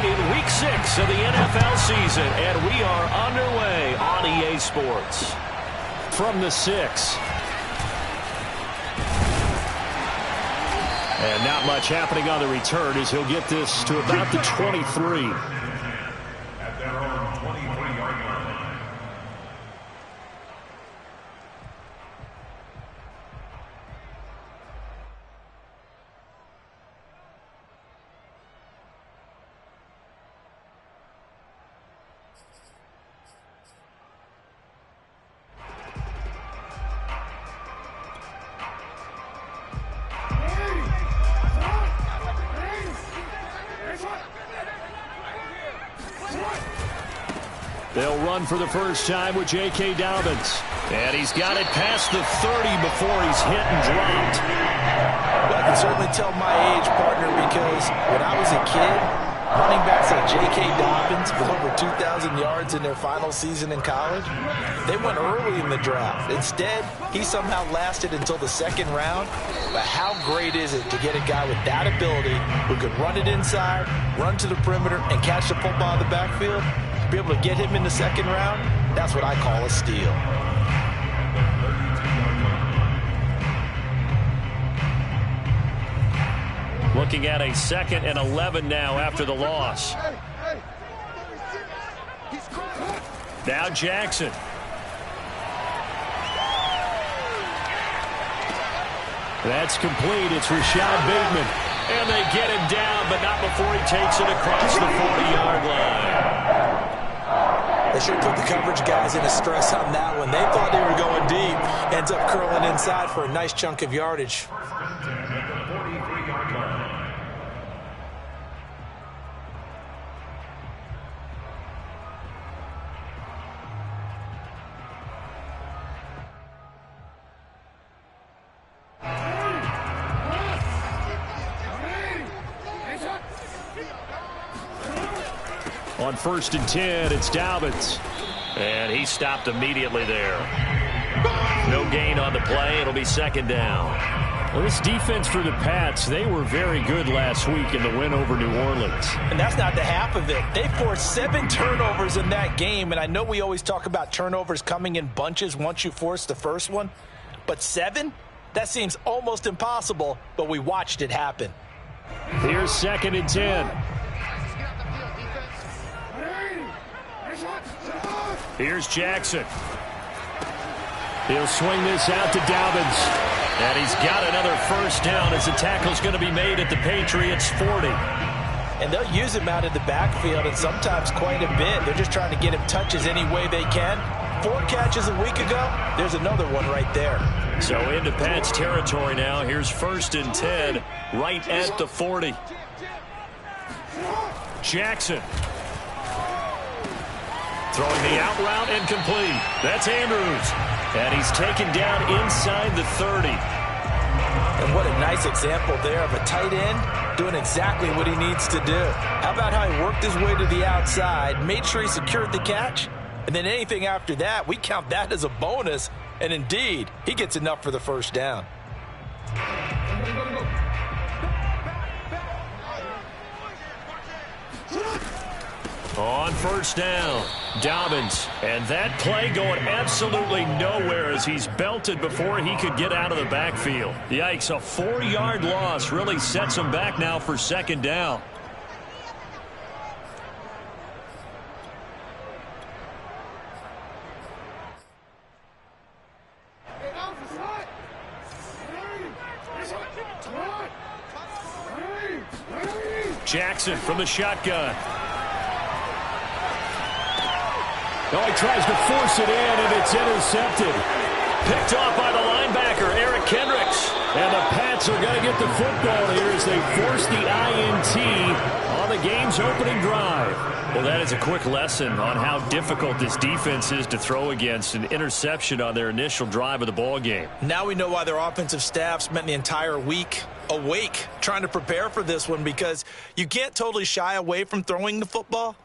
in Week 6 of the NFL season, and we are underway on EA Sports. From the 6. And not much happening on the return as he'll get this to about the 23. They'll run for the first time with J.K. Dobbins. And he's got it past the 30 before he's hit and dropped. Well, I can certainly tell my age, partner, because when I was a kid, running backs like J.K. Dobbins with over 2,000 yards in their final season in college, they went early in the draft. Instead, he somehow lasted until the second round. But how great is it to get a guy with that ability who could run it inside, run to the perimeter, and catch the football in the backfield? Be able to get him in the second round, that's what I call a steal. Looking at a 2nd and 11 now after the loss. Now Jackson. That's complete. It's Rashad Bateman. And they get him down, but not before he takes it across the 40-yard line. They should put the coverage guys in a stress on that one. They thought they were going deep. Ends up curling inside for a nice chunk of yardage. On 1st and 10, it's Dobbins. And he stopped immediately there. No gain on the play. It'll be 2nd down. Well, this defense for the Pats, they were very good last week in the win over New Orleans. And that's not the half of it. They forced 7 turnovers in that game. And I know we always talk about turnovers coming in bunches once you force the first one. But 7? That seems almost impossible, but we watched it happen. Here's 2nd and 10. Here's Jackson. He'll swing this out to Dobbins. And he's got another first down as the tackle's going to be made at the Patriots' 40. And they'll use him out of the backfield, and sometimes quite a bit. They're just trying to get him touches any way they can. 4 catches a week ago. There's another one right there. So into Pats territory now. Here's 1st and 10 right at the 40. Jackson. Throwing the out route and complete. That's Andrews. And he's taken down inside the 30. And what a nice example there of a tight end doing exactly what he needs to do. How about how he worked his way to the outside, made sure he secured the catch, and then anything after that, we count that as a bonus. And indeed, he gets enough for the first down. On 1st down, Dobbins. And that play going absolutely nowhere as he's belted before he could get out of the backfield. Yikes, a 4-yard loss really sets him back now for 2nd down. Jackson from the shotgun. Oh, he tries to force it in, and it's intercepted. Picked off by the linebacker, Eric Kendricks. And the Pats are going to get the football here as they force the INT on the game's opening drive. Well, that is a quick lesson on how difficult this defense is to throw against. An interception on their initial drive of the ball game. Now we know why their offensive staff spent the entire week awake trying to prepare for this one, because you can't totally shy away from throwing the football.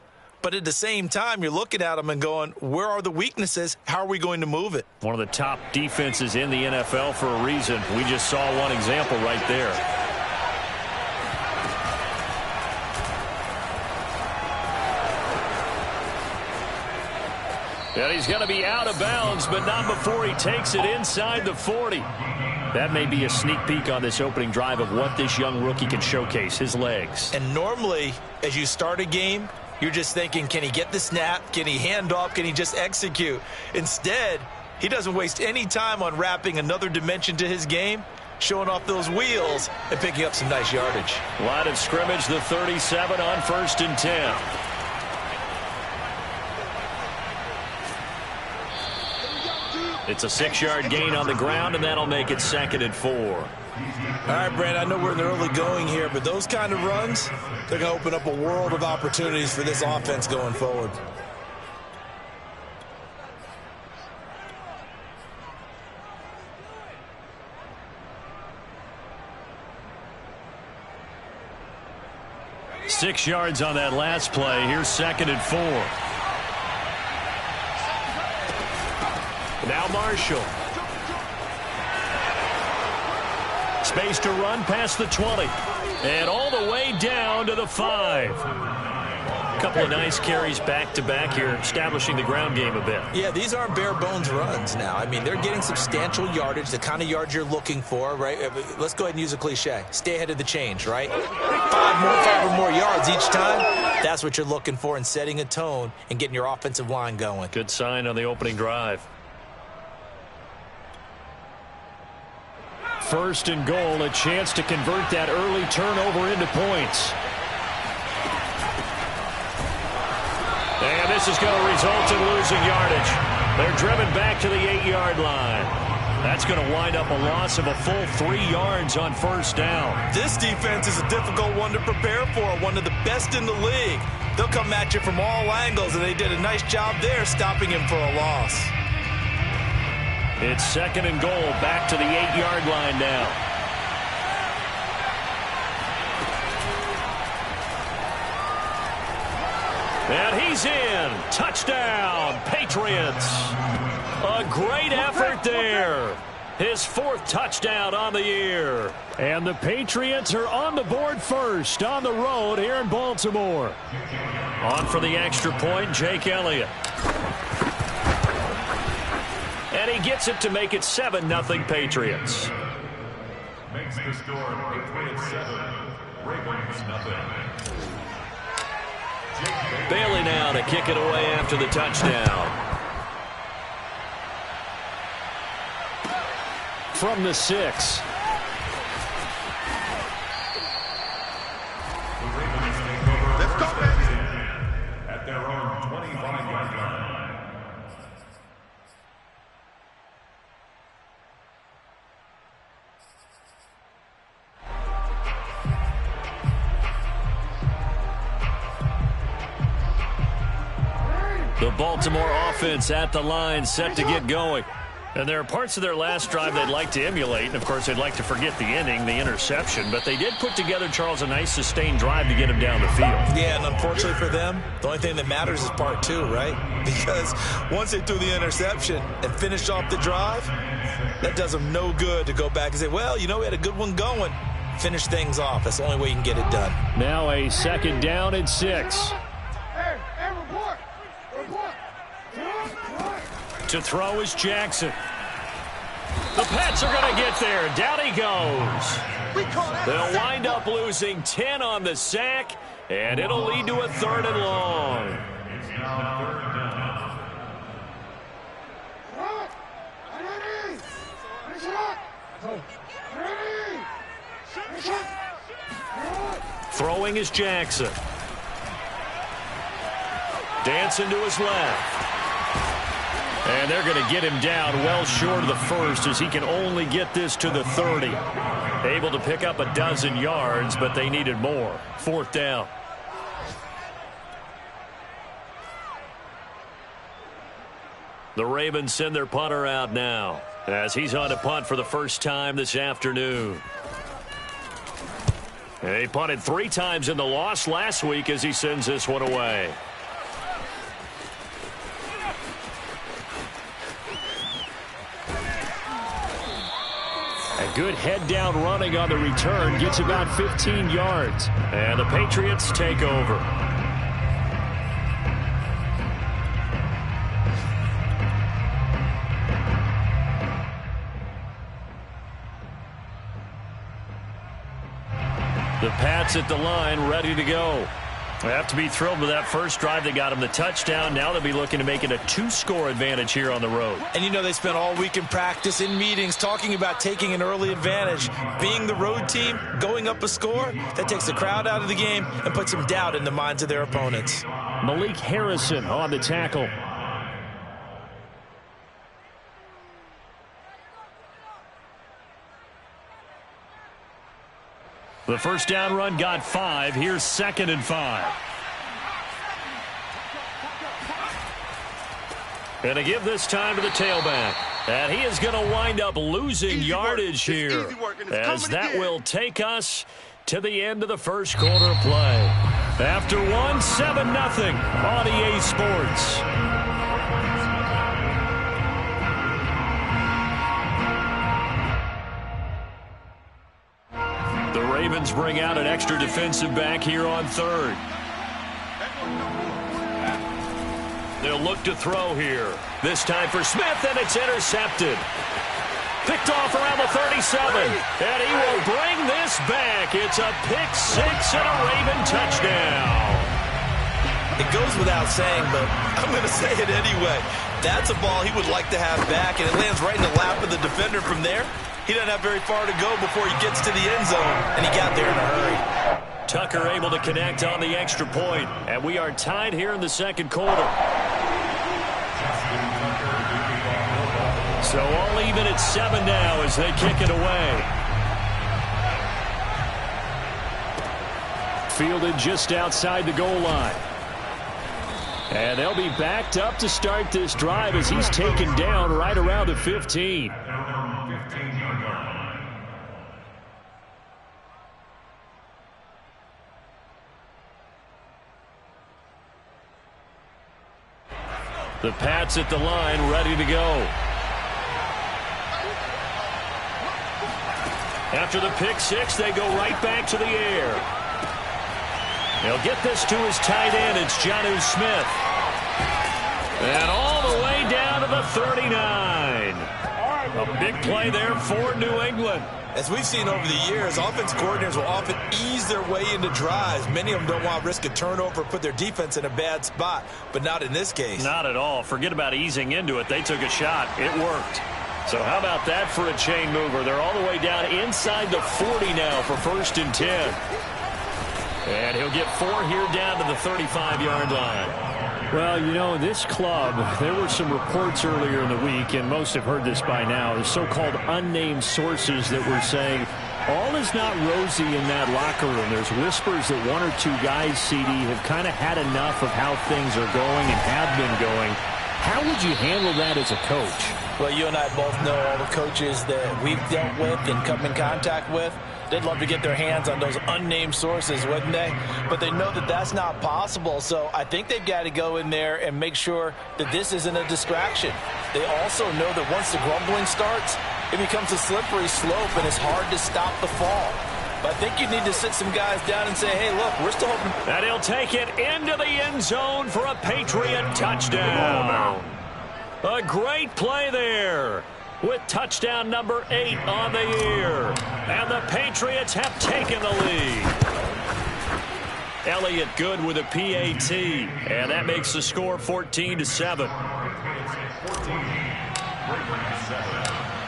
But at the same time, you're looking at them and going, where are the weaknesses? How are we going to move it? One of the top defenses in the NFL for a reason. We just saw one example right there. And he's going to be out of bounds, but not before he takes it inside the 40. That may be a sneak peek on this opening drive of what this young rookie can showcase, his legs. And normally, as you start a game, you're just thinking, can he get the snap? Can he hand off? Can he just execute? Instead, he doesn't waste any time on wrapping another dimension to his game, showing off those wheels and picking up some nice yardage. Line of scrimmage, the 37 on 1st and 10. It's a 6-yard gain on the ground, and that'll make it 2nd and 4. All right, Brent, I know we're in the early going here, but those kind of runs, they're going to open up a world of opportunities for this offense going forward. Six yards on that last play. Here's 2nd and 4. Now Marshall. Space to run past the 20. And all the way down to the 5. A couple of nice carries back-to-back here, establishing the ground game a bit. Yeah, these aren't bare-bones runs now. I mean, they're getting substantial yardage, the kind of yards you're looking for, right? Let's go ahead and use a cliche. Stay ahead of the change, right? 5 or more yards each time. That's what you're looking for in setting a tone and getting your offensive line going. Good sign on the opening drive. 1st and goal, a chance to convert that early turnover into points. And this is going to result in losing yardage. They're driven back to the 8-yard line. That's going to wind up a loss of a full 3 yards on 1st down. This defense is a difficult one to prepare for, one of the best in the league. They'll come at you from all angles, and they did a nice job there stopping him for a loss. It's 2nd and goal, back to the 8-yard line now. And he's in. Touchdown, Patriots. A great effort there. His 4th touchdown on the year. And the Patriots are on the board first on the road here in Baltimore. On for the extra point, Jake Elliott. And he gets it to make it 7-0 Patriots. Makes the score Patriots 7, Ravens 0. Bailey now to kick it away after the touchdown. From the 6. Let's go, baby. At their own 25-yard line. The Baltimore offense at the line, set to get going. And there are parts of their last drive they'd like to emulate. And, of course, they'd like to forget the inning, the interception. But they did put together, Charles, a nice sustained drive to get him down the field. Yeah, and unfortunately for them, the only thing that matters is part 2, right? Because once they threw the interception and finished off the drive, that does them no good to go back and say, well, you know, we had a good one going. Finish things off. That's the only way you can get it done. Now a 2nd down and 6. To throw is Jackson. The Pats are going to get there. Down he goes. They'll wind up losing 10 on the sack, and it'll lead to a 3rd and long. It's now 3rd down. Throwing is Jackson. Dancing to his left. And they're going to get him down well short of the 1st as he can only get this to the 30. Able to pick up a dozen yards, but they needed more. 4th down. The Ravens send their punter out now as he's on to punt for the first time this afternoon. And he punted 3 times in the loss last week as he sends this one away. A good head-down running on the return. Gets about 15 yards. And the Patriots take over. The Pats at the line, ready to go. They have to be thrilled with that first drive. They got them the touchdown. Now they'll be looking to make it a 2-score advantage here on the road. And you know they spent all week in practice, in meetings, talking about taking an early advantage. Being the road team, going up a score, that takes the crowd out of the game and puts some doubt in the minds of their opponents. Malik Harrison on the tackle. The first down run got 5. Here's 2nd and 5. And to give this time to the tailback. And he is going to wind up losing yardage here. As that will take us to the end of the first quarter of play. After 1, 7-0 on EA Sports. The Ravens bring out an extra defensive back here on 3rd. They'll look to throw here. This time for Smith, and it's intercepted. Picked off around the 37. And he will bring this back. It's a pick 6 and a Raven touchdown. It goes without saying, but I'm going to say it anyway. That's a ball he would like to have back, and it lands right in the lap of the defender from there. He doesn't have very far to go before he gets to the end zone, and he got there in a hurry. Tucker able to connect on the extra point, and we are tied here in the second quarter. So all even at 7 now as they kick it away. Fielded just outside the goal line. And they'll be backed up to start this drive as he's taken down right around the 15. The Pats at the line, ready to go. After the pick 6, they go right back to the air. They'll get this to his tight end. It's Jonnu Smith. And all the way down to the 39. A big play there for New England. As we've seen over the years, offensive coordinators will often ease their way into drives. Many of them don't want to risk a turnover or put their defense in a bad spot, but not in this case. Not at all. Forget about easing into it. They took a shot. It worked. So how about that for a chain mover? They're all the way down inside the 40 now for 1st and 10. And he'll get 4 here down to the 35-yard line. Well, you know, this club, there were some reports earlier in the week, and most have heard this by now, the so-called unnamed sources that were saying all is not rosy in that locker room. There's whispers that 1 or 2 guys, CD, have kind of had enough of how things are going and have been going. How would you handle that as a coach? Well, you and I both know all the coaches that we've dealt with and come in contact with. They'd love to get their hands on those unnamed sources, wouldn't they? But they know that that's not possible, so I think they've got to go in there and make sure that this isn't a distraction. They also know that once the grumbling starts, it becomes a slippery slope, and it's hard to stop the fall. But I think you need to sit some guys down and say, hey, look, we're still hoping. And he'll take it into the end zone for a Patriot touchdown. A great play there, with touchdown number 8 on the year. And the Patriots have taken the lead. Elliott good with a PAT. And that makes the score 14-7.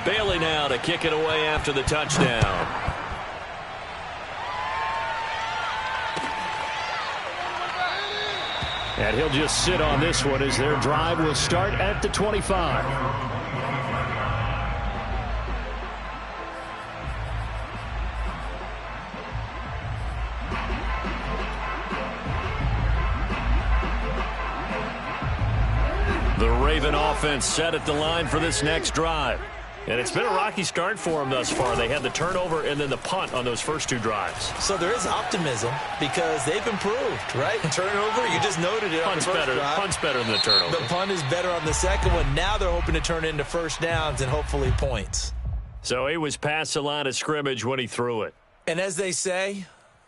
Bailey now to kick it away after the touchdown. And he'll just sit on this one as their drive will start at the 25. The Raven offense set at the line for this next drive. And it's been a rocky start for them thus far. They had the turnover and then the punt on those first 2 drives. So there is optimism because they've improved, right? Turnover, you just noted it. Punt's better. Punt's better than the turnover. The punt is better on the second one. Now they're hoping to turn it into first downs and hopefully points. So he was past the line of scrimmage when he threw it. And as they say,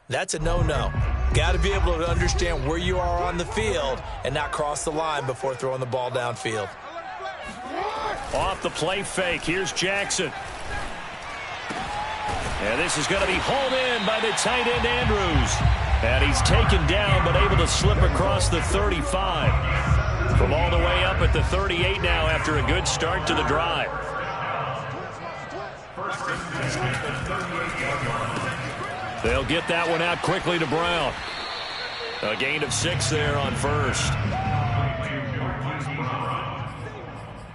that's a no-no. Got to be able to understand where you are on the field and not cross the line before throwing the ball downfield. Off the play fake, here's Jackson. And this is going to be hauled in by the tight end, Andrews. And he's taken down, but able to slip across the 35. From all the way up at the 38 now after a good start to the drive. They'll get that one out quickly to Brown. A gain of 6 there on first.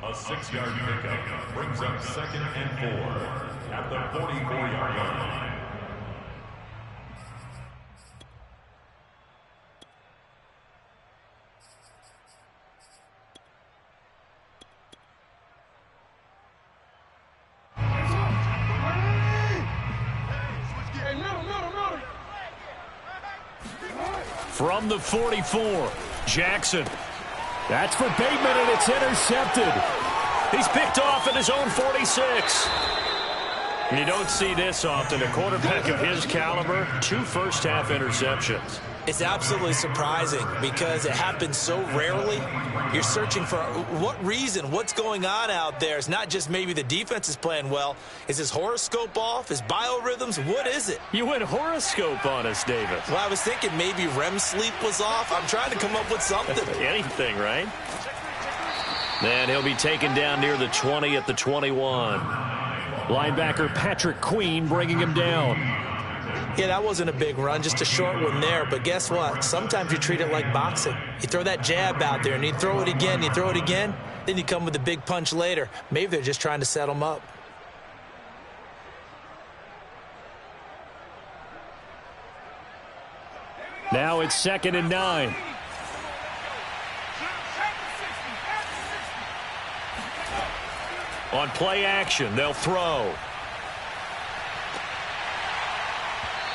A 6-yard pickup brings up 2nd and 4 at the 44-yard line. From the 44, Jackson. That's for Bateman, and it's intercepted. He's picked off at his own 46. You don't see this often. A quarterback of his caliber, 2 first-half interceptions. It's absolutely surprising because it happens so rarely. You're searching for what reason, what's going on out there. It's not just maybe the defense is playing well. Is his horoscope off? His biorhythms? What is it? You went horoscope on us, David. Well, I was thinking maybe REM sleep was off. I'm trying to come up with something. Anything, right? And he'll be taken down near the 20 at the 21. Linebacker Patrick Queen bringing him down. Yeah, that wasn't a big run, just a short one there. But guess what? Sometimes you treat it like boxing. You throw that jab out there, and you throw it again, you throw it again, then you come with a big punch later. Maybe they're just trying to set him up. Now it's 2nd and 9. On play action, they'll throw.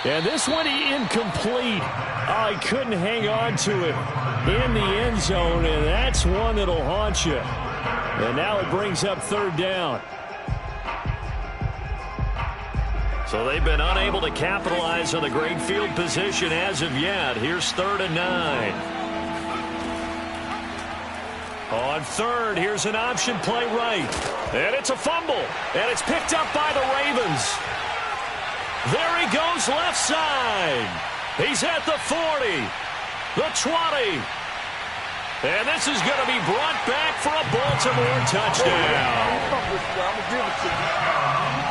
And this one incomplete. Oh, he couldn't hang on to it in the end zone, and that's one that'll haunt you. And now it brings up 3rd down. So they've been unable to capitalize on the great field position as of yet. Here's 3rd and 9. On 3rd, here's an option play right. And it's a fumble. And it's picked up by the Ravens. There he goes left side. He's at the 40, the 20. And this is going to be brought back for a Baltimore touchdown.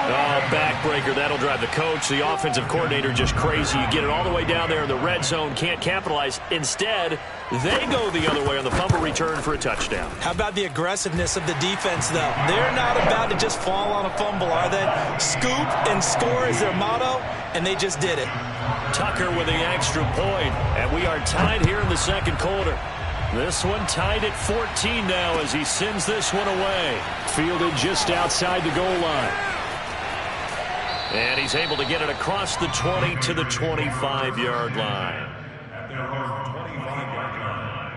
Oh, backbreaker. That'll drive the coach, the offensive coordinator, just crazy. You get it all the way down there in the red zone, can't capitalize. Instead, they go the other way on the fumble return for a touchdown. How about the aggressiveness of the defense, though? They're not about to just fall on a fumble, are they? Scoop and score is their motto, and they just did it. Tucker with the extra point, and we are tied here in the 2nd quarter. This one tied at 14 now as he sends this one away. Fielded just outside the goal line. And he's able to get it across the 20 to the 25-yard line. At their own 25-yard line.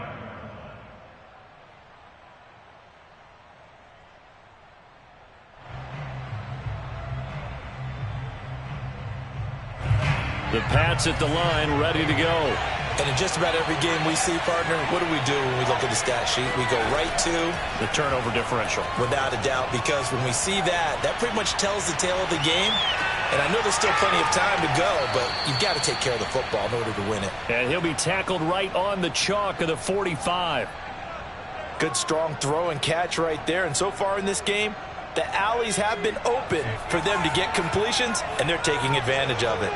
The Pats at the line, ready to go. And in just about every game we see, partner, what do we do when we look at the stat sheet? We go right to the turnover differential. Without a doubt, because when we see that, that pretty much tells the tale of the game. And I know there's still plenty of time to go, but you've got to take care of the football in order to win it. And he'll be tackled right on the chalk of the 45. Good, strong throw and catch right there. And so far in this game, the alleys have been open for them to get completions, and they're taking advantage of it.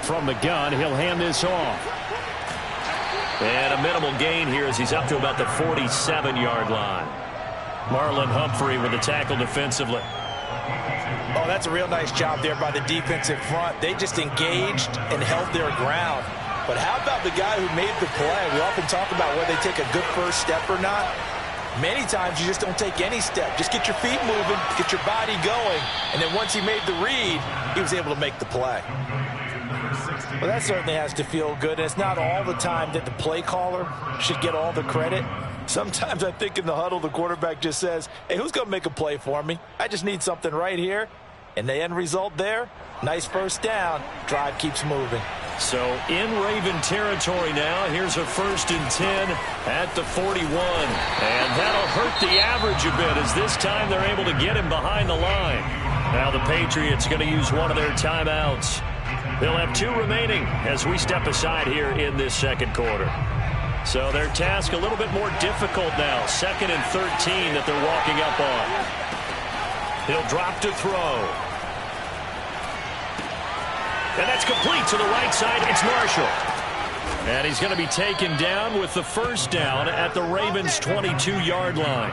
From the gun, he'll hand this off. And a minimal gain here as he's up to about the 47-yard line. Marlon Humphrey with the tackle defensively. Oh, that's a real nice job there by the defensive front. They just engaged and held their ground. But how about the guy who made the play? We often talk about whether they take a good first step or not. Many times you just don't take any step. Just get your feet moving, get your body going, and then once he made the read, he was able to make the play. Well, that certainly has to feel good. And it's not all the time that the play caller should get all the credit. Sometimes I think in the huddle, the quarterback just says, hey, who's going to make a play for me? I just need something right here. And the end result there, nice first down. Drive keeps moving. So in Raven territory now, here's a 1st and 10 at the 41. And that'll hurt the average a bit as this time they're able to get him behind the line. Now the Patriots going to use one of their timeouts. They'll have 2 remaining as we step aside here in this second quarter. So their task a little bit more difficult now. 2nd and 13 that they're walking up on. He'll drop to throw. And that's complete to the right side. It's Marshall. And he's going to be taken down with the first down at the Ravens' 22-yard line.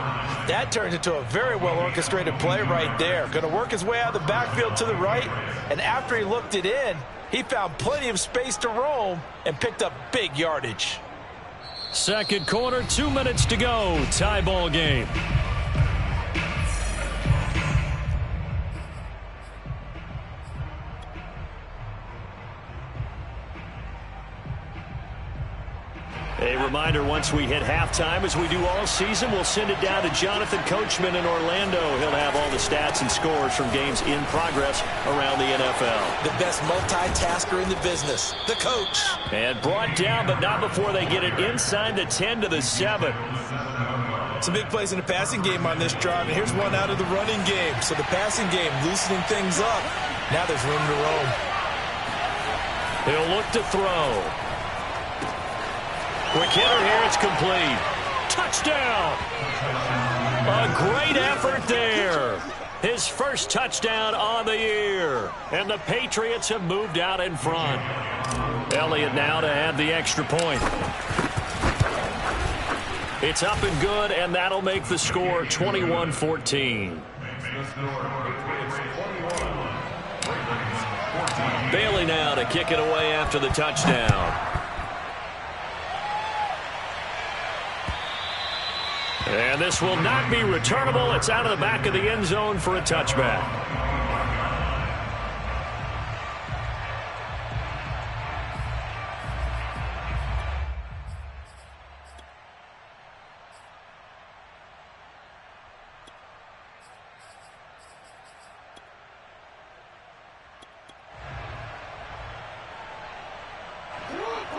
That turns into a very well-orchestrated play right there. Going to work his way out of the backfield to the right. And after he looked it in, he found plenty of space to roam and picked up big yardage. Second quarter, 2 minutes to go. Tie ball game. A reminder, once we hit halftime, as we do all season, we'll send it down to Jonathan Coachman in Orlando. He'll have all the stats and scores from games in progress around the NFL. The best multitasker in the business, the coach. And brought down, but not before they get it inside the 10 to the 7. Some big plays in the passing game on this drive, and here's one out of the running game. So the passing game loosening things up. Now there's room to roam. He'll look to throw. Quick hitter here, it's complete. Touchdown! A great effort there. His first touchdown on the year. And the Patriots have moved out in front. Elliott now to add the extra point. It's up and good, and that'll make the score 21-14. Bailey now to kick it away after the touchdown. And this will not be returnable. It's out of the back of the end zone for a touchback.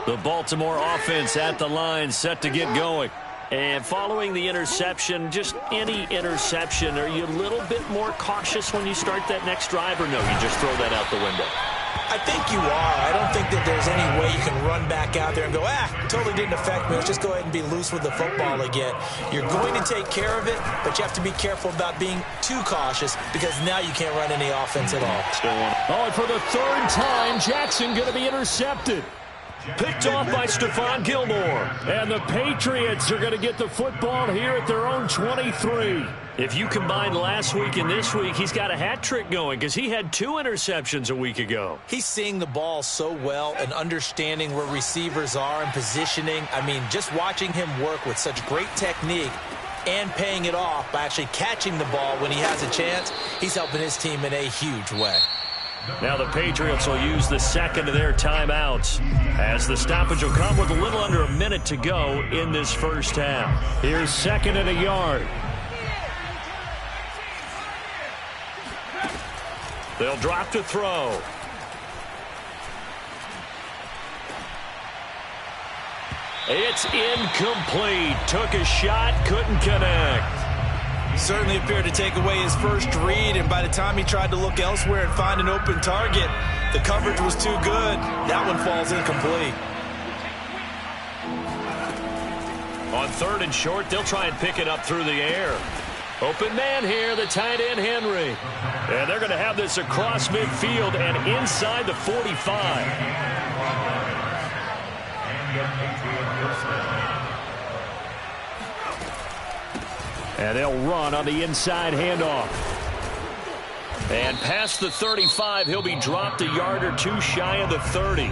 The Baltimore offense at the line, set to get going. And following the interception, just any interception, are you a little bit more cautious when you start that next drive, or no, you just throw that out the window? I think you are. I don't think that there's any way you can run back out there and go, totally didn't affect me. Let's just go ahead and be loose with the football again. You're going to take care of it, but you have to be careful about being too cautious because now you can't run any offense at all. Oh, and for the 3rd time, Jackson going to be intercepted. Picked off by Stephon Gilmore. And the Patriots are going to get the football here at their own 23. If you combine last week and this week, he's got a hat trick going because he had 2 interceptions a week ago. He's seeing the ball so well and understanding where receivers are and positioning. I mean, just watching him work with such great technique and paying it off by actually catching the ball when he has a chance, he's helping his team in a huge way. Now the Patriots will use the second of their timeouts as the stoppage will come with a little under a minute to go in this first half. Here's 2nd and a yard. They'll drop to throw. It's incomplete. Took a shot, couldn't connect. Certainly appeared to take away his first read, and by the time he tried to look elsewhere and find an open target, the coverage was too good. That one falls incomplete. On 3rd and short, they'll try and pick it up through the air. Open man here, the tight end Henry. And they're going to have this across midfield and inside the 45. And they'll run on the inside handoff. And past the 35, he'll be dropped a yard or 2 shy of the 30.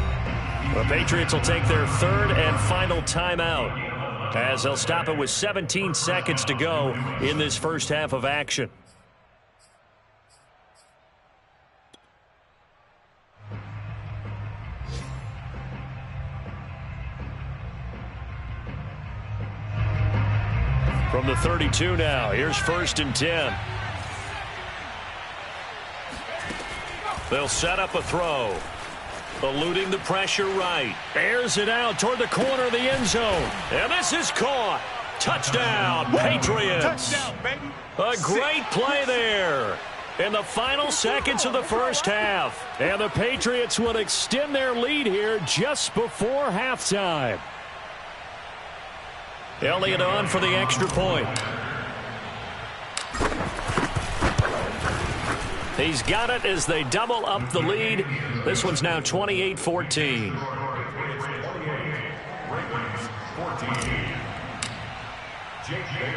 The Patriots will take their 3rd and final timeout as they'll stop it with 17 seconds to go in this first half of action. From the 32 now, here's 1st and 10. They'll set up a throw. Eluding the pressure right. Airs it out toward the corner of the end zone. And this is caught. Touchdown, Patriots. Touchdown, baby. A great play there. in the final seconds of the first half. And the Patriots will extend their lead here just before halftime. Elliott on for the extra point. He's got it as they double up the lead. This one's now 28-14.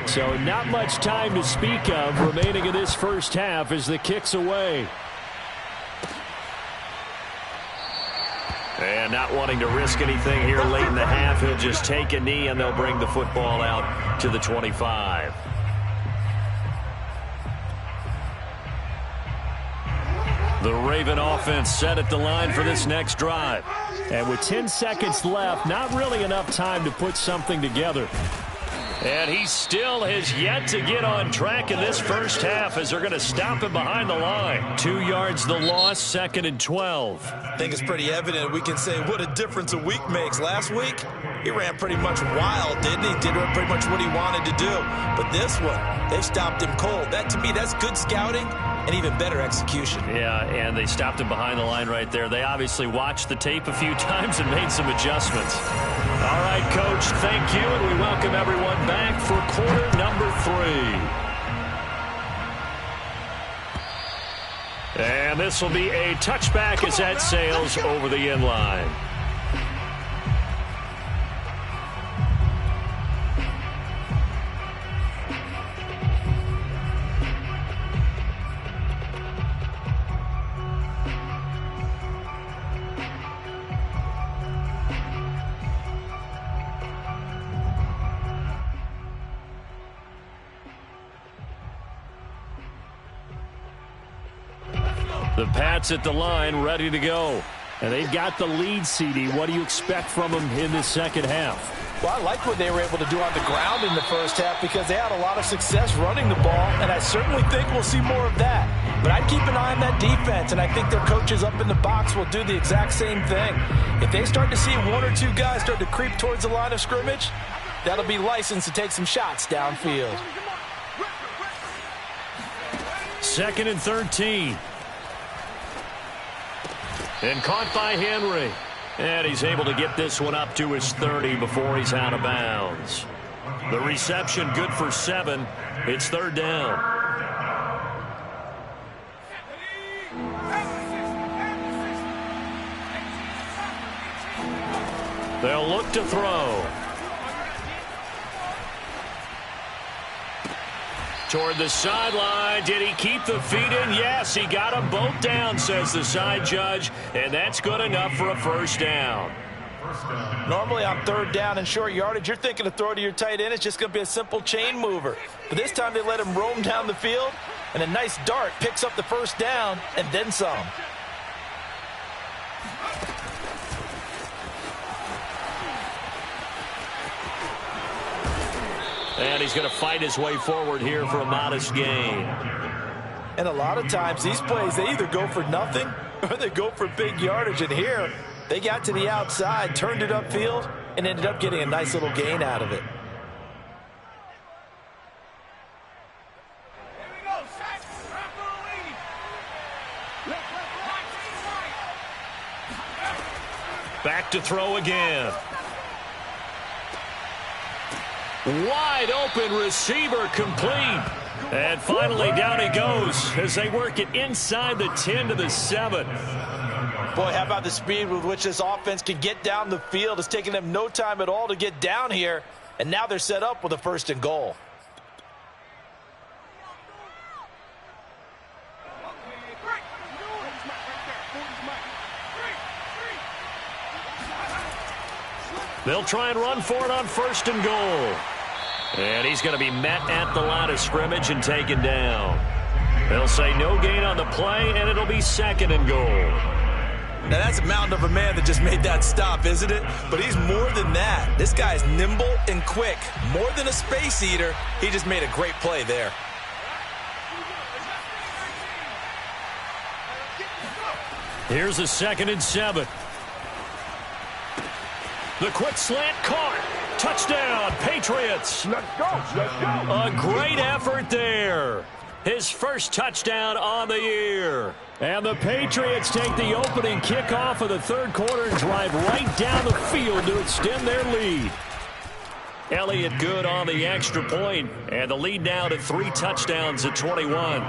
So not much time to speak of remaining in this first half as the kick's away. And not wanting to risk anything here late in the half, he'll just take a knee and they'll bring the football out to the 25. The Raven offense set at the line for this next drive. And with 10 seconds left, not really enough time to put something together. And he still has yet to get on track in this first half as they're going to stop him behind the line. 2 yards the loss, 2nd and 12. I think it's pretty evident we can say what a difference a week makes. Last week, he ran pretty much wild, didn't he? Did pretty much what he wanted to do. But this one, they stopped him cold. That, to me, that's good scouting and even better execution. Yeah, and they stopped him behind the line right there. They obviously watched the tape a few times and made some adjustments. All right, Coach, thank you, and we welcome everyone back for quarter number 3. And this will be a touchback as that sails over the end line. The Pats at the line, ready to go. And they've got the lead, CD. What do you expect from them in this second half? Well, I like what they were able to do on the ground in the first half because they had a lot of success running the ball, and I certainly think we'll see more of that. But I'd keep an eye on that defense, and I think their coaches up in the box will do the exact same thing. If they start to see 1 or 2 guys start to creep towards the line of scrimmage, that'll be licensed to take some shots downfield. 2nd and 13. And caught by Henry. And he's able to get this one up to his 30 before he's out of bounds. The reception good for 7. It's 3rd down. They'll look to throw. Toward the sideline. Did he keep the feet in? Yes, he got them both down, says the side judge, and that's good enough for a first down. Normally on 3rd down and short yardage, you're thinking to throw to your tight end. It's just going to be a simple chain mover. But this time they let him roam down the field, and a nice dart picks up the first down and then some. And he's going to fight his way forward here for a modest gain. And a lot of times these plays, they either go for nothing or they go for big yardage. And here, they got to the outside, turned it upfield, and ended up getting a nice little gain out of it. Back to throw again. Wide open receiver complete. And finally down he goes as they work it inside the 10 to the 7. Boy, how about the speed with which this offense can get down the field? It's taken them no time at all to get down here. And now they're set up with a 1st and goal. They'll try and run for it on 1st and goal. And he's going to be met at the line of scrimmage and taken down. They'll say no gain on the play, and it'll be 2nd and goal. Now, that's a mountain of a man that just made that stop, isn't it? But he's more than that. This guy's nimble and quick. More than a space eater, he just made a great play there. Here's a 2nd and 7. The quick slant caught. Touchdown, Patriots. Let's go. A great effort there. his first touchdown on the year. And the Patriots take the opening kickoff of the third quarter and drive right down the field to extend their lead. Elliott good on the extra point, and the lead now to 3 touchdowns at 21.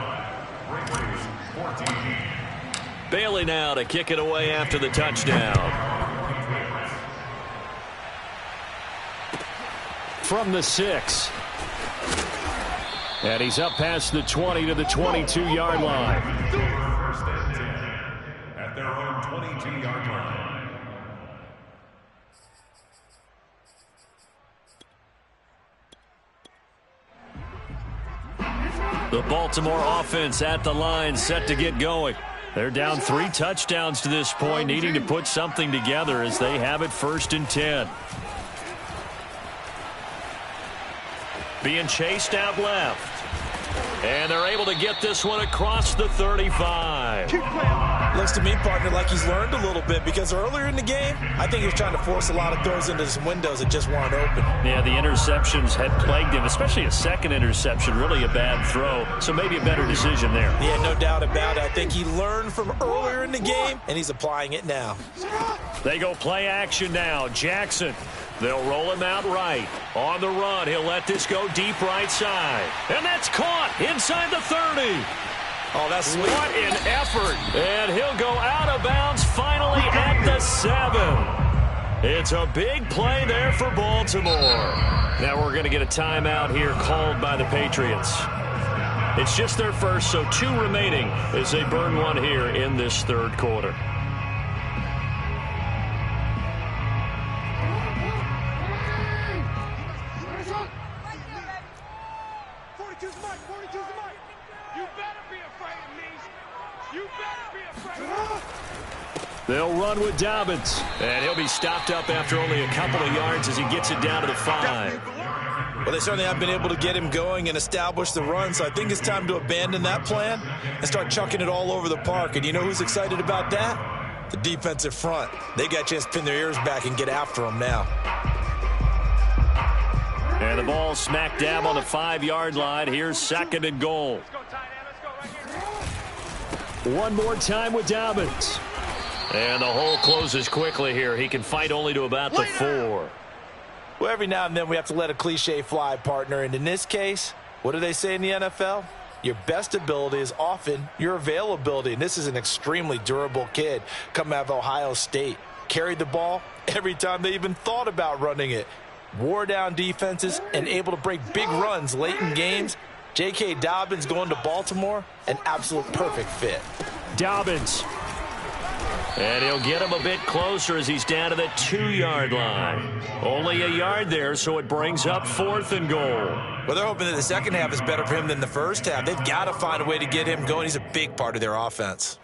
Bailey now to kick it away after the touchdown. From the 6. And he's up past the 20 to the 22-yard line. First and 10 at their own 22-yard line. The Baltimore offense at the line, set to get going. They're down 3 touchdowns to this point, needing to put something together as they have it 1st and 10. Being chased out left. And they're able to get this one across the 35. Looks to me, partner, like he's learned a little bit, because earlier in the game, I think he was trying to force a lot of throws into some windows that just weren't open. Yeah, the interceptions had plagued him, especially a second interception, really a bad throw. So maybe a better decision there. Yeah, no doubt about it. I think he learned from earlier in the game, and he's applying it now. They go play action now. Jackson. They'll roll him out right. On the run, he'll let this go deep right side. And that's caught inside the 30. Oh, that's sweet. What an effort. And he'll go out of bounds finally at the 7. It's a big play there for Baltimore. Now we're going to get a timeout here called by the Patriots. It's just their first, so 2 remaining as they burn one here in this third quarter. They'll run with Dobbins. And he'll be stopped up after only a couple of yards as he gets it down to the 5. Well, they certainly have been able to get him going and establish the run, so I think it's time to abandon that plan and start chucking it all over the park. And you know who's excited about that? The defensive front. They got a chance to pin their ears back and get after him now. And the ball smack dab on the 5-yard line. Here's 2nd and goal. One more time with Dobbins. And the hole closes quickly here. He can fight only to about the 4. Well, every now and then we have to let a cliche fly, partner. And in this case, what do they say in the NFL? Your best ability is often your availability. And this is an extremely durable kid coming out of Ohio State. Carried the ball every time they even thought about running it. Wore down defenses and able to break big runs late in games. J.K. Dobbins going to Baltimore, an absolute perfect fit. Dobbins. And he'll get him a bit closer as he's down to the 2-yard line. Only a yard there, so it brings up 4th and goal. Well, they're hoping that the second half is better for him than the first half. They've got to find a way to get him going. He's a big part of their offense.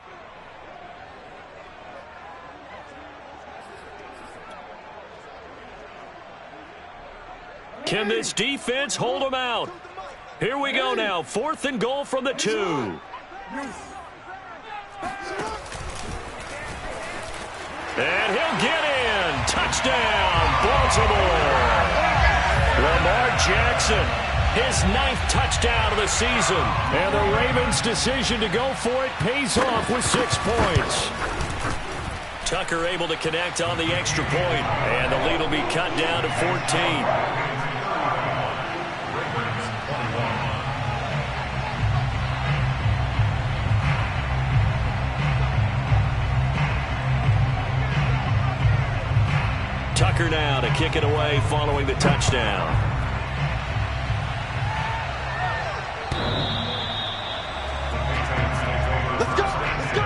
Can this defense hold him out? Here we go now. 4th and goal from the 2. And he'll get in. Touchdown, Baltimore. Lamar Jackson, his 9th touchdown of the season. And the Ravens' decision to go for it pays off with 6 points. Tucker able to connect on the extra point. And the lead will be cut down to 14. Tucker now to kick it away following the touchdown. Let's go! Let's go!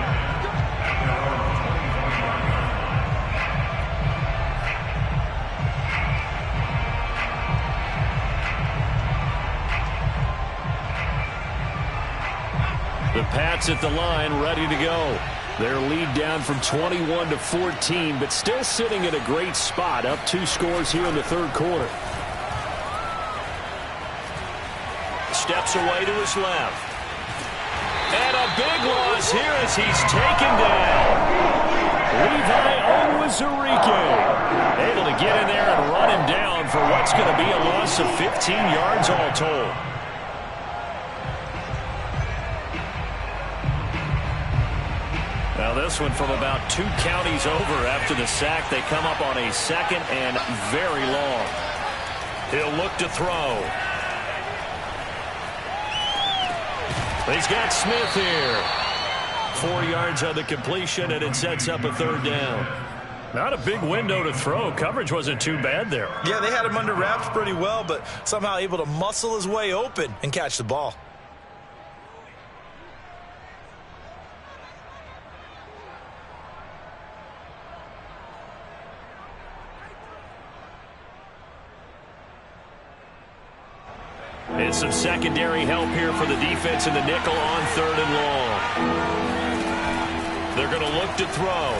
The Pats at the line, ready to go. Their lead down from 21 to 14, but still sitting at a great spot, up 2 scores here in the third quarter. Steps away to his left. And a big loss here as he's taken down. Levi Onwuzurike able to get in there and run him down for what's going to be a loss of 15 yards all told. Now this one from about 2 counties over after the sack. They come up on a 2nd and very long. He'll look to throw. He's got Smith here. 4 yards on the completion, and it sets up a 3rd down. Not a big window to throw. Coverage wasn't too bad there. Yeah, they had him under wraps pretty well, but somehow able to muscle his way open and catch the ball. It's some secondary help here for the defense in the nickel on 3rd and long. They're going to look to throw.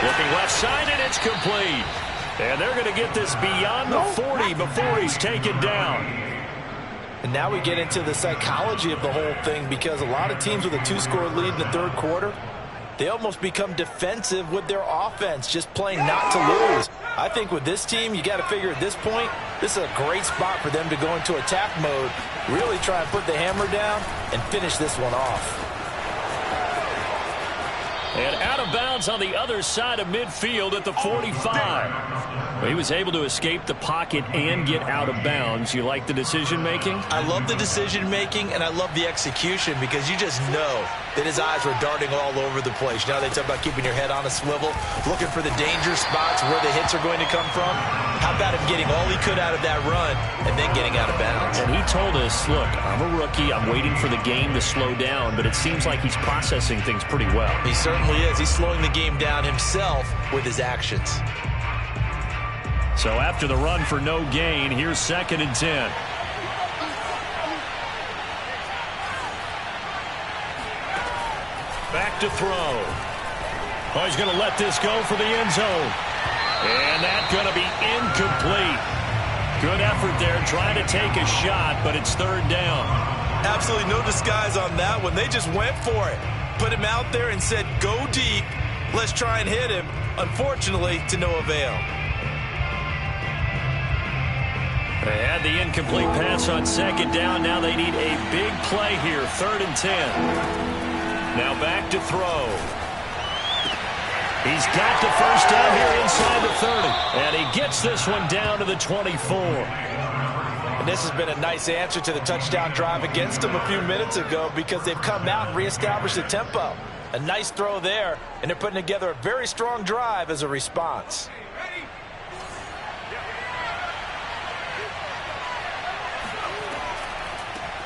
Looking left side, and it's complete. And they're going to get this beyond the 40 before he's taken down. And now we get into the psychology of the whole thing, because a lot of teams with a 2-score lead in the 3rd quarter, they almost become defensive with their offense, just playing not to lose. I think with this team, you got to figure at this point, this is a great spot for them to go into attack mode, really try and put the hammer down and finish this one off. And out of bounds on the other side of midfield at the 45. He was able to escape the pocket and get out of bounds. You like the decision-making? I love the decision-making, and I love the execution, because you just know that his eyes were darting all over the place. You know, they talk about keeping your head on a swivel, looking for the danger spots where the hits are going to come from. How about him getting all he could out of that run and then getting out of bounds? And he told us, look, I'm a rookie. I'm waiting for the game to slow down, but it seems like he's processing things pretty well. He certainly is. He's slowing the game down himself with his actions. So after the run for no gain, here's 2nd and 10. Back to throw. Oh, he's going to let this go for the end zone. And that's going to be incomplete. Good effort there, trying to take a shot, but it's 3rd down. Absolutely no disguise on that one. They just went for it. Put him out there and said, go deep. Let's try and hit him. Unfortunately, to no avail. They had the incomplete pass on 2nd down. Now they need a big play here. 3rd and 10. Now back to throw. He's got the 1st down here inside the 30. And he gets this one down to the 24. And this has been a nice answer to the touchdown drive against them a few minutes ago, because they've come out and reestablished the tempo. A nice throw there, and they're putting together a very strong drive as a response.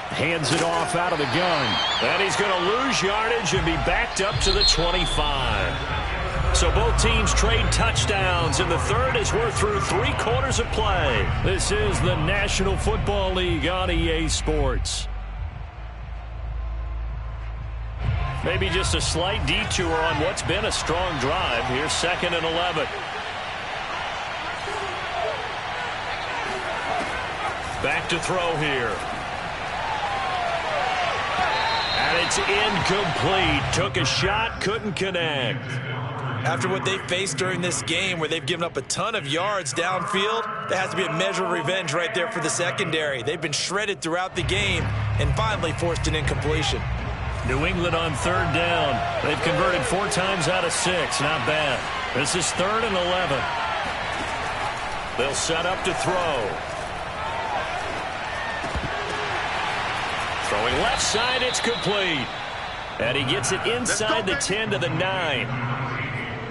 Hands it off out of the gun. And he's going to lose yardage and be backed up to the 25. So both teams trade touchdowns, and the 3rd as we're through 3 quarters of play. This is the National Football League on EA Sports. Maybe just a slight detour on what's been a strong drive. Here's 2nd and 11. Back to throw here. And it's incomplete. Took a shot, couldn't connect. After what they faced during this game, where they've given up a ton of yards downfield, there has to be a measure of revenge right there for the secondary. They've been shredded throughout the game and finally forced an incompletion. New England on 3rd down. They've converted 4 times out of 6. Not bad. This is 3rd and 11. They'll set up to throw. Throwing left side, it's complete. And he gets it inside the 10 to the 9.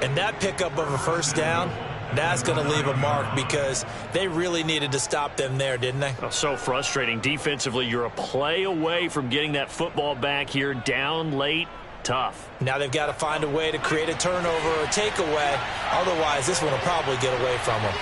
And that pickup of a 1st down, that's going to leave a mark, because they really needed to stop them there, didn't they? Oh, so frustrating. Defensively, you're a play away from getting that football back here, down late. Tough. Now they've got to find a way to create a turnover or a takeaway. Otherwise, this one will probably get away from them.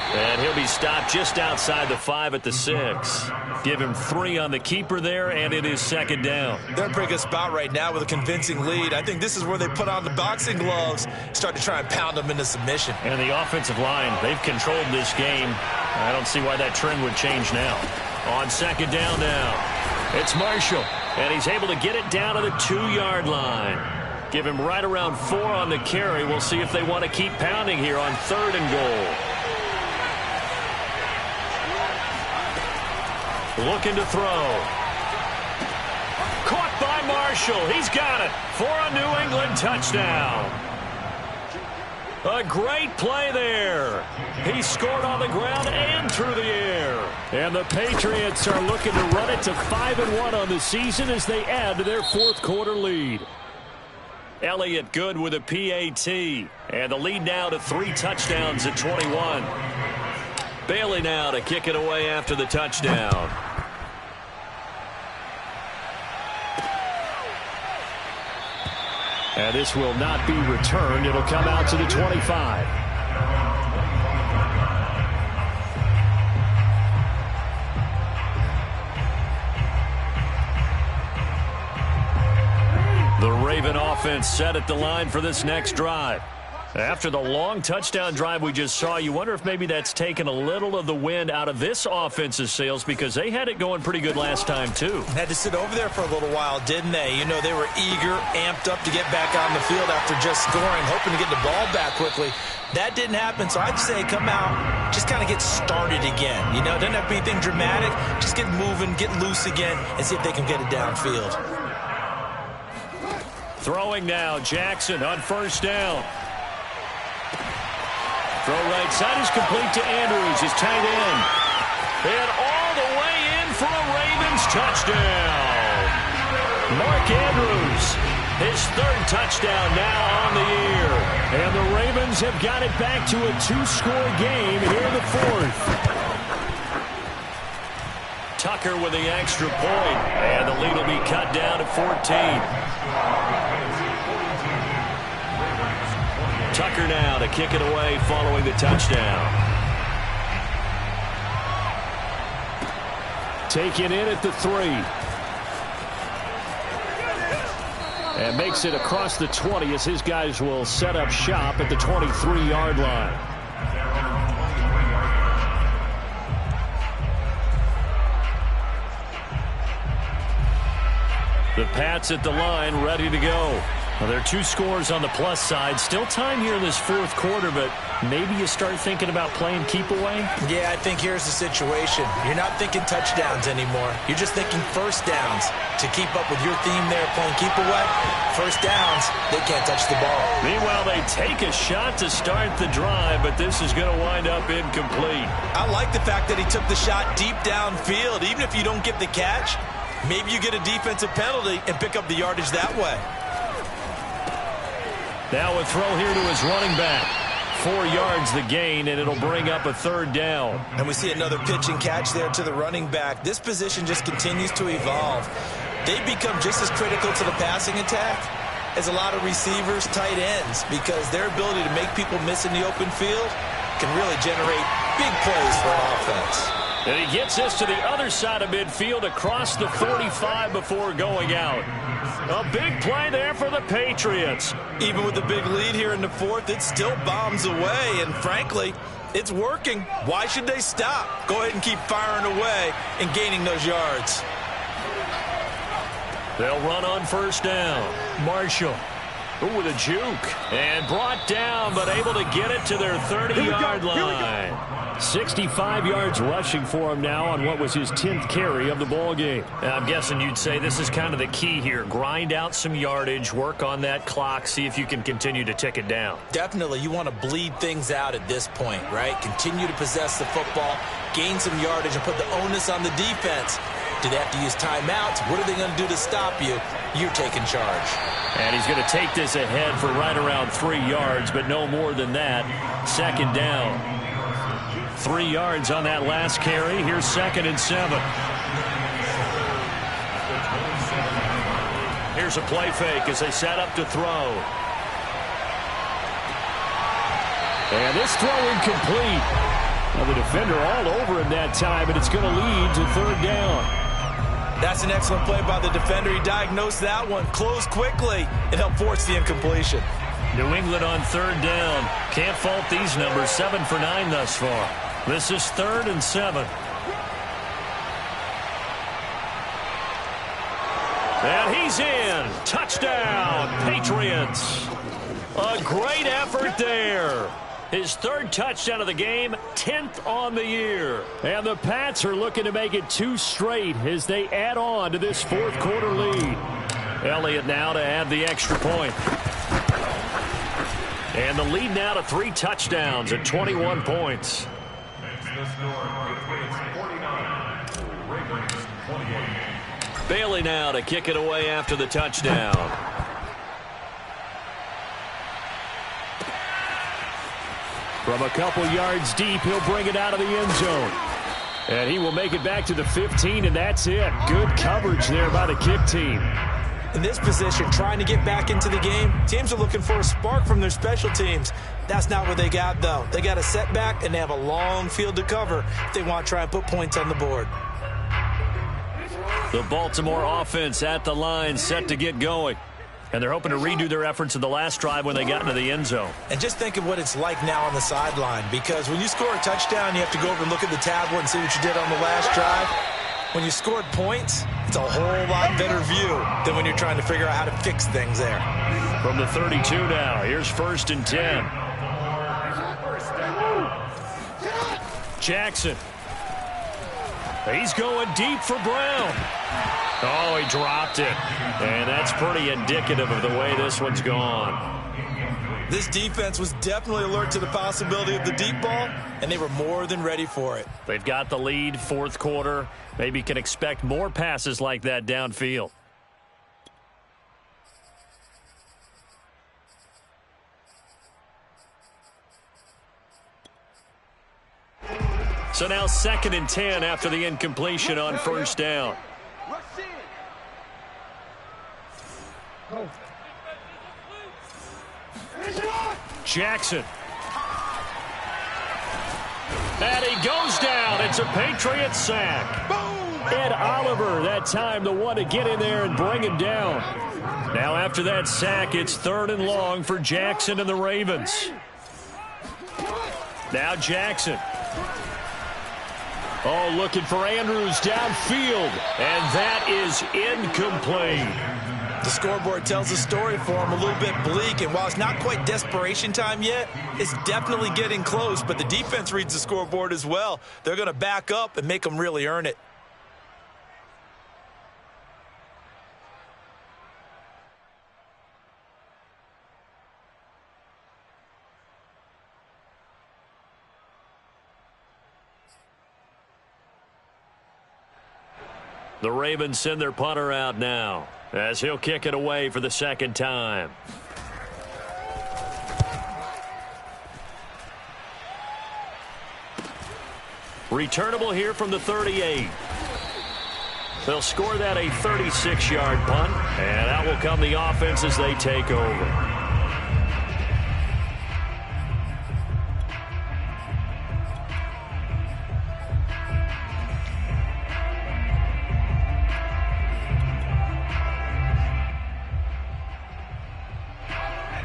And he'll be stopped just outside the 5 at the 6. Give him 3 on the keeper there, and it is 2nd down. They're in a pretty good spot right now with a convincing lead. I think this is where they put on the boxing gloves, start to try and pound them into submission. And the offensive line, they've controlled this game. I don't see why that trend would change now. On 2nd down now, it's Marshall, and he's able to get it down to the 2-yard line. Give him right around 4 on the carry. We'll see if they want to keep pounding here on 3rd and goal. Looking to throw. Marshall, he's got it for a New England touchdown. A great play there. He scored on the ground and through the air. And the Patriots are looking to run it to 5-1 on the season as they add to their fourth quarter lead. Elliott good with a PAT. And the lead now to 3 touchdowns at 21. Bailey now to kick it away after the touchdown. And this will not be returned. It'll come out to the 25. The Raven offense set at the line for this next drive. After the long touchdown drive we just saw, you wonder if maybe that's taken a little of the wind out of this offense's sails because they had it going pretty good last time, too. Had to sit over there for a little while, didn't they? You know, they were eager, amped up to get back on the field after just scoring, hoping to get the ball back quickly. That didn't happen, so I'd say come out, just kind of get started again. You know, it doesn't have to be anything dramatic. Just get moving, get loose again, and see if they can get it downfield. Throwing now, Jackson on first down. Throw right side is complete to Andrews, his tight end. And all the way in for a Ravens touchdown. Mark Andrews, his 3rd touchdown now on the year. And the Ravens have got it back to a 2-score game here in the 4th. Tucker with the extra point. And the lead will be cut down to 14. Tucker now to kick it away following the touchdown. Taken in at the 3. And makes it across the 20 as his guys will set up shop at the 23-yard line. The Pats at the line, ready to go. Well, there are 2 scores on the plus side. Still time here in this 4th quarter, but maybe you start thinking about playing keep away? Yeah, I think here's the situation. You're not thinking touchdowns anymore. You're just thinking first downs. To keep up with your theme there, playing keep away, first downs, they can't touch the ball. Meanwhile, they take a shot to start the drive, but this is going to wind up incomplete. I like the fact that he took the shot deep downfield. Even if you don't get the catch, maybe you get a defensive penalty and pick up the yardage that way. Now a throw here to his running back. 4 yards the gain, and it'll bring up a 3rd down. And we see another pitch and catch there to the running back. This position just continues to evolve. They become just as critical to the passing attack as a lot of receivers, tight ends, because their ability to make people miss in the open field can really generate big plays for an offense. And he gets this to the other side of midfield across the 45 before going out. A big play there for the Patriots. Even with the big lead here in the 4th, it still bombs away, and frankly, it's working. Why should they stop? Go ahead and keep firing away and gaining those yards. They'll run on first down. Marshall. Ooh, with a juke. And brought down, but able to get it to their 30-yard line. 65 yards rushing for him now on what was his 10th carry of the ball game. I'm guessing you'd say this is kind of the key here. Grind out some yardage, work on that clock, see if you can continue to tick it down. Definitely. You want to bleed things out at this point, right? Continue to possess the football, gain some yardage, and put the onus on the defense. Do they have to use timeouts? What are they going to do to stop you? You're taking charge. And he's going to take this ahead for right around 3 yards, but no more than that. 2nd down. 3 yards on that last carry. Here's 2nd and 7. Here's a play fake as they set up to throw. And this throw incomplete. Well, the defender all over him that time, and it's going to lead to 3rd down. That's an excellent play by the defender. He diagnosed that one, closed quickly, and helped force the incompletion. New England on 3rd down. Can't fault these numbers. 7 for 9 thus far. This is 3rd and 7. And he's in. Touchdown, Patriots. A great effort there. His 3rd touchdown of the game, 10th on the year. And the Pats are looking to make it 2 straight as they add on to this 4th quarter lead. Elliott now to add the extra point. And the lead now to 3 touchdowns at 21 points. Bailey now to kick it away after the touchdown. From a couple yards deep, he'll bring it out of the end zone. And he will make it back to the 15, and that's it. Good coverage there by the kick team. In this position, trying to get back into the game, teams are looking for a spark from their special teams. That's not what they got, though. They got a setback, and they have a long field to cover if they want to try and put points on the board. The Baltimore offense at the line, set to get going. And they're hoping to redo their efforts in the last drive when they got into the end zone. And just think of what it's like now on the sideline, because when you score a touchdown, you have to go over and look at the tablet and see what you did on the last drive. When you scored points, it's a whole lot better view than when you're trying to figure out how to fix things there. From the 32 now, here's 1st and 10. Jackson. He's going deep for Brown. Oh, he dropped it. And that's pretty indicative of the way this one's gone. This defense was definitely alert to the possibility of the deep ball, and they were more than ready for it. They've got the lead, 4th quarter. Maybe can expect more passes like that downfield. So now 2nd and 10 after the incompletion on 1st down. Jackson. And he goes down. It's a Patriot sack. Ed Oliver, that time the one to get in there and bring him down. Now after that sack, it's 3rd and long for Jackson and the Ravens. Now Jackson. Oh, looking for Andrews downfield. And that is incomplete. The scoreboard tells the story for him, a little bit bleak, and while it's not quite desperation time yet, it's definitely getting close, but the defense reads the scoreboard as well. They're going to back up and make them really earn it. The Ravens send their punter out now, as he'll kick it away for the 2nd time. Returnable here from the 38. They'll score that a 36-yard punt, and out will come the offense as they take over.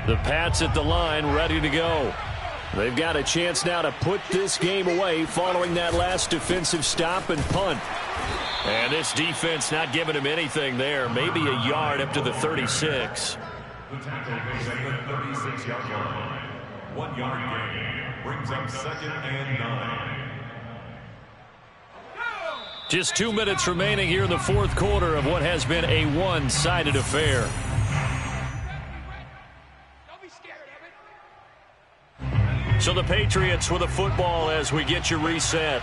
The Pats at the line, ready to go. They've got a chance now to put this game away following that last defensive stop and punt. And this defense not giving him anything there. Maybe a yard up to the 36. The tackle goes at the 36-yard line. 1-yard gain brings up 2nd and 9. Just 2 minutes remaining here in the 4th quarter of what has been a one-sided affair. So the Patriots with a football as we get you reset.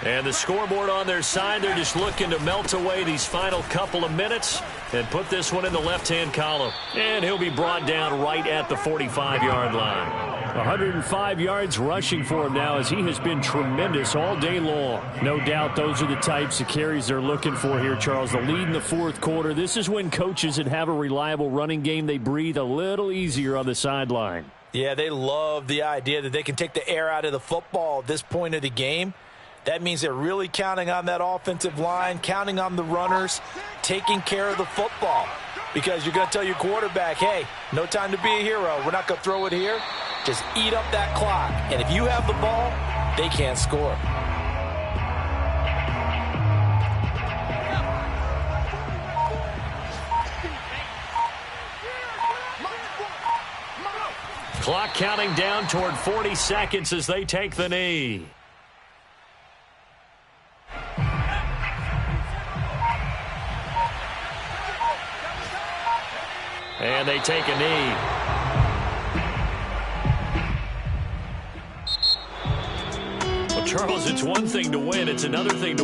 And the scoreboard on their side, they're just looking to melt away these final couple of minutes and put this one in the left-hand column. And he'll be brought down right at the 45-yard line. 105 yards rushing for him now as he has been tremendous all day long. No doubt those are the types of carries they're looking for here, Charles. The lead in the 4th quarter. This is when coaches that have a reliable running game, they breathe a little easier on the sideline. Yeah, they love the idea that they can take the air out of the football at this point of the game. That means they're really counting on that offensive line, counting on the runners, taking care of the football. Because you're going to tell your quarterback, hey, no time to be a hero. We're not going to throw it here. Just eat up that clock. And if you have the ball, they can't score. Clock counting down toward 40 seconds as they take the knee. And they take a knee. Well, Charles, it's one thing to win. It's another thing to win.